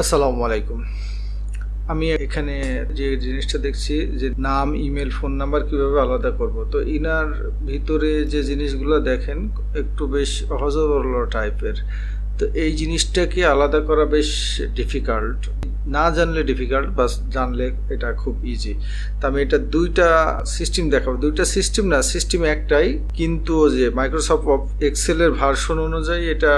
আসসালামু আলাইকুম। আমি এখানে যে জিনিসটা দেখছি যে নাম, ইমেল, ফোন নাম্বার কিভাবে আলাদা করব। তো ইনার ভিতরে যে জিনিসগুলো দেখেন একটু বেশ অজগরল টাইপের। তো এই জিনিসটাকে আলাদা করা বেশ ডিফিকাল্ট। না জানলে ডিফিকাল্ট, বাস জানলে এটা খুব ইজি। তো আমি এটা দুইটা সিস্টেম দেখাবো। দুইটা সিস্টেম না, সিস্টেম একটাই, কিন্তু যে মাইক্রোসফট এক্সেলের ভার্সন অনুযায়ী এটা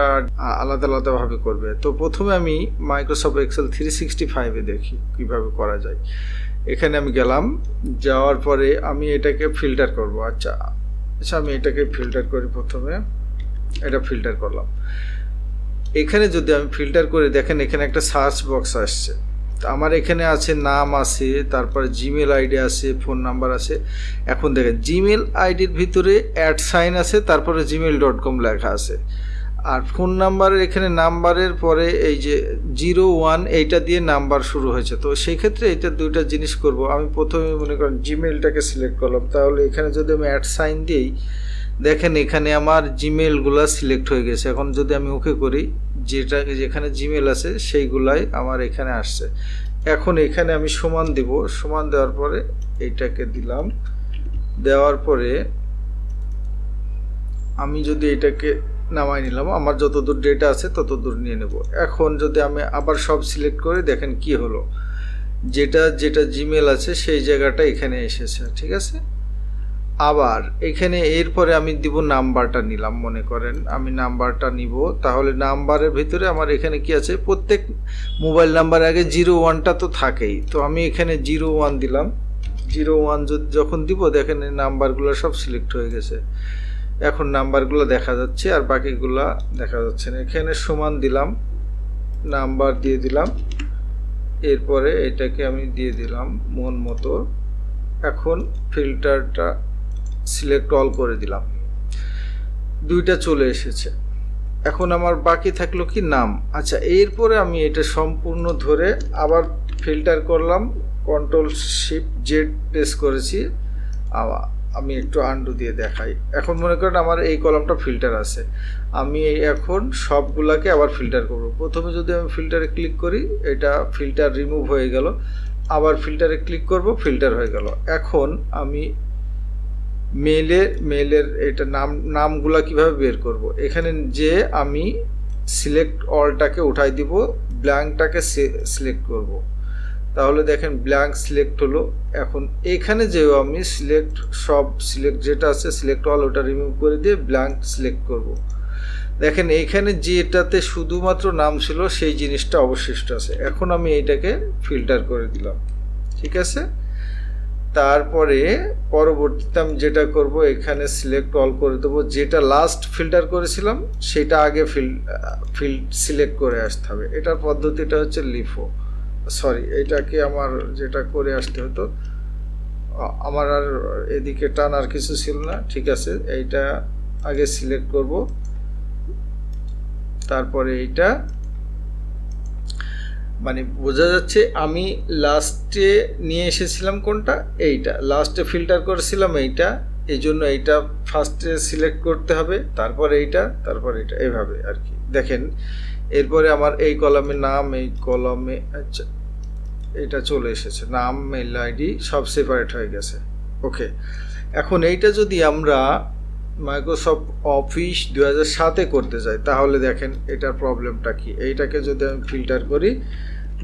আলাদা আলাদাভাবে করবে। তো প্রথমে আমি মাইক্রোসফট এক্সেল 365-এ দেখি কিভাবে করা যায়। এখানে আমি গেলাম, যাওয়ার পরে আমি এটাকে ফিল্টার করব। আচ্ছা আচ্ছা, আমি এটাকে ফিল্টার করি। প্রথমে এটা ফিল্টার করলাম। এখানে যদি আমি ফিল্টার করে দেখেন, এখানে একটা সার্চ বক্স আসছে। আমার এখানে আছে নাম আছে, তারপরে জিমেল আইডি আছে, ফোন নাম্বার আছে। এখন দেখেন জিমেল আইডির ভিতরে অ্যাড সাইন আছে, তারপরে gmail.com লেখা আছে। আর ফোন নাম্বারের এখানে নাম্বারের পরে এই যে 01 এইটা দিয়ে নাম্বার শুরু হয়েছে। তো সেই ক্ষেত্রে এটা দুইটা জিনিস করব। আমি প্রথমে মনে করেন জিমেলটাকে সিলেক্ট করলাম, তাহলে এখানে যদি আমি অ্যাড সাইন দিই, দেখেন এখানে আমার জিমেলগুলো সিলেক্ট হয়ে গেছে। এখন যদি আমি ওকে করি, যেখানে জিমেল আছে সেইগুলাই আমার এখানে আসছে। এখন এখানে আমি সমান দিব, সমান দেওয়ার পরে এইটাকে দিলাম। দেওয়ার পরে আমি যদি এটাকে নামাই নিলাম, আমার যতদূর ডেটা আছে ততদূর নিয়ে নেব। এখন যদি আমি আবার সব সিলেক্ট করে দেখেন কি হলো, যেটা যেটা জিমেল আছে সেই জায়গাটা এখানে এসেছে। ঠিক আছে। আবার এখানে এরপরে আমি দিব নাম্বারটা নিলাম, মনে করেন আমি নাম্বারটা নিব। তাহলে নাম্বারের ভিতরে আমার এখানে কি আছে, প্রত্যেক মোবাইল নাম্বার আগে 01টা তো থাকেই। তো আমি এখানে 01 দিলাম। 01 যখন দিব, দেখেন এই নাম্বারগুলো সব সিলেক্ট হয়ে গেছে। এখন নাম্বারগুলো দেখা যাচ্ছে আর বাকিগুলো দেখা যাচ্ছে না। এখানে সমান দিলাম, নাম্বার দিয়ে দিলাম, এরপরে এটাকে আমি দিয়ে দিলাম মন মতো। এখন ফিল্টারটা সিলেক্ট অল করে দিলাম, দুইটা চলে এসেছে। এখন আমার বাকি থাকলো কি, নাম। আচ্ছা, এরপরে আমি এটা সম্পূর্ণ ধরে আবার ফিল্টার করলাম, Ctrl+Shift+Z প্রেস করেছি। আমি একটু আন্ডু দিয়ে দেখাই। এখন মনে করেন আমার এই কলামটা ফিল্টার আছে, আমি এখন সবগুলাকে আবার ফিল্টার করব। প্রথমে যদি আমি ফিল্টারে ক্লিক করি, এটা ফিল্টার রিমুভ হয়ে গেল। আবার ফিল্টারে ক্লিক করব, ফিল্টার হয়ে গেল। এখন আমি মেলের এটা নামগুলা কিভাবে বের করব, এখানে যে আমি সিলেক্ট অলটাকে উঠাই দিব, ব্ল্যাঙ্কটাকে সিলেক্ট করব। তাহলে দেখেন ব্ল্যাঙ্ক সিলেক্ট হলো। এখন এখানে যেও আমি সিলেক্ট যেটা আছে সিলেক্ট অল, ওটা রিমুভ করে দিয়ে ব্ল্যাঙ্ক সিলেক্ট করব। দেখেন এইখানে যেটাতে শুধুমাত্র নাম ছিল সেই জিনিসটা অবশিষ্ট আছে। এখন আমি এইটাকে ফিল্টার করে দিলাম। ঠিক আছে। তারপরে পরবর্তীতে আমি যেটা করব, এখানে সিলেক্ট অল করে দেবো। যেটা লাস্ট ফিল্টার করেছিলাম সেটা আগে সিলেক্ট করে আসতে হবে। এটার পদ্ধতিটা হচ্ছে লিফো, সরি, এটাকে আমার যেটা করে আসতে হতো, আমার আর এদিকে টানার কিছু ছিল না। ঠিক আছে, এইটা আগে সিলেক্ট করব, তারপরে এইটা, মানে বোঝা যাচ্ছে আমি লাস্টে নিয়ে এসেছিলাম কোনটা, এইটা লাস্টে ফিল্টার করেছিলাম এইটা, এই জন্য এইটা ফার্স্টে সিলেক্ট করতে হবে, তারপর এইটা, তারপর এইটা, এভাবে আর কি। দেখেন এরপরে আমার এই কলামে নাম, এই কলামে আচ্ছা এটা চলে এসেছে, নাম, মেল আইডি সব সেপারেট হয়ে গেছে। ওকে। এখন এইটা যদি আমরা মাইক্রোসফট অফিস 2007-এ করতে চাই, তাহলে দেখেন এটার প্রবলেমটা কি। এইটাকে যদি আমি ফিল্টার করি,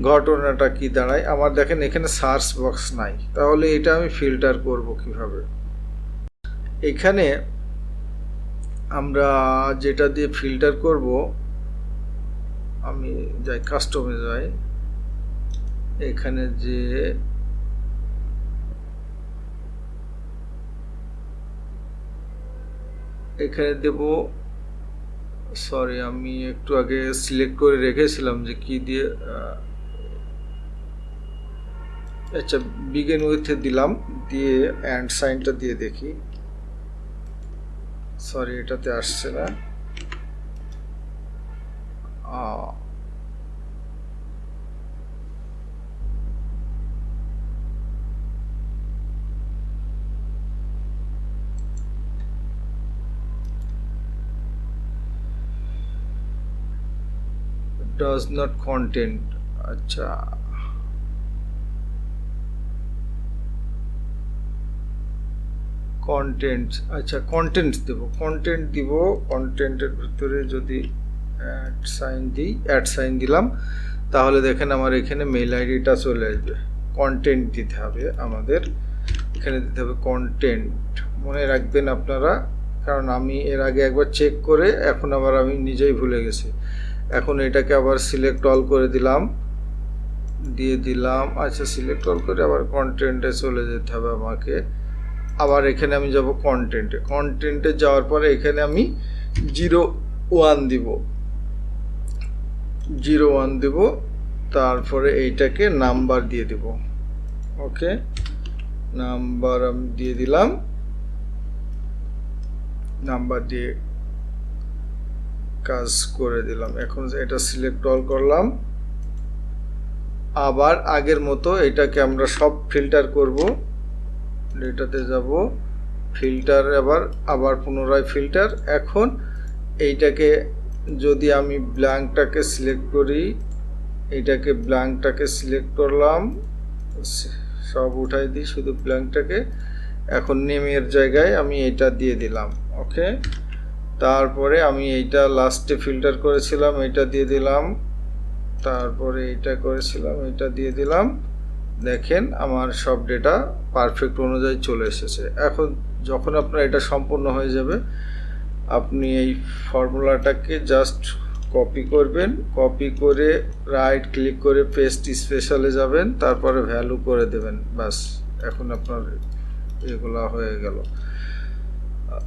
ঘটনাটা কি দাঁড়ায়, আমার দেখেন এখানে সার্চ বক্স নাই। তাহলে এটা আমি ফিল্টার করব কিভাবে? এখানে আমরা যেটা দিয়ে ফিল্টার করব, আমি যাই কাস্টমে যাই, এখানে যে এখানে দেব, সরি আমি একটু আগে সিলেক্ট করে রেখেছিলাম যে কি দিয়ে, আচ্ছা বিগিন উইথে দিলাম, দিয়ে অ্যান্ড সাইনটা দিয়ে দেখি। সরি এটাতে আসছে না। does not content, আচ্ছা, কন্টেন্ট, আচ্ছা কন্টেন্ট দেব, কন্টেন্ট দিব। কন্টেন্টের ভিতরে যদি অ্যাড সাইন দিলাম, তাহলে দেখেন আমার এখানে মেল আইডিটা চলে আসবে। কন্টেন্ট দিতে হবে আমাদের, এখানে দিতে হবে কন্টেন্ট, মনে রাখবেন আপনারা, কারণ আমি এর আগে একবার চেক করে এখন আবার আমি নিজেই ভুলে গেছি। এখন এটাকে আবার সিলেক্ট অল করে দিলাম, দিয়ে দিলাম। আচ্ছা, সিলেক্ট অল করে আবার কন্টেন্টে চলে যেতে হবে আমাকে। আবার এখানে আমি যাব কন্টেন্টে যাওয়ার পরে এখানে আমি 01 দিব, 01 দিব। তারপরে এইটাকে নাম্বার দিয়ে দিব। ওকে, নাম্বার আমি দিয়ে দিলাম, নাম্বার দিয়ে কাজ করে দিলাম। এখন এটা সিলেক্ট অল করলাম। আবার আগের মতো এটাকে আমরা সব ফিল্টার করব। এটাতে যাব, ফিল্টার, আবার পুনরায় ফিল্টার। এখন এইটাকে যদি আমি ব্ল্যাঙ্কটাকে সিলেক্ট করি, এইটাকে ব্ল্যাঙ্কটাকে সিলেক্ট করলাম, সব উঠাই দিই, শুধু ব্ল্যাঙ্কটাকে। এখন নেমের জায়গায় আমি এটা দিয়ে দিলাম। ওকে, তারপরে আমি এইটা লাস্টে ফিল্টার করেছিলাম, এটা দিয়ে দিলাম। তারপরে এইটা করেছিলাম, এটা দিয়ে দিলাম। দেখেন আমার সব ডেটা পারফেক্ট অনুযায়ী চলে এসেছে। এখন যখন আপনার এটা সম্পূর্ণ হয়ে যাবে, আপনি এই ফর্মুলাটাকে জাস্ট কপি করবেন, কপি করে রাইট ক্লিক করে পেস্ট স্পেশালে যাবেন, তারপরে ভ্যালু করে দেবেন, বাস। এখন আপনার এগুলা হয়ে গেল।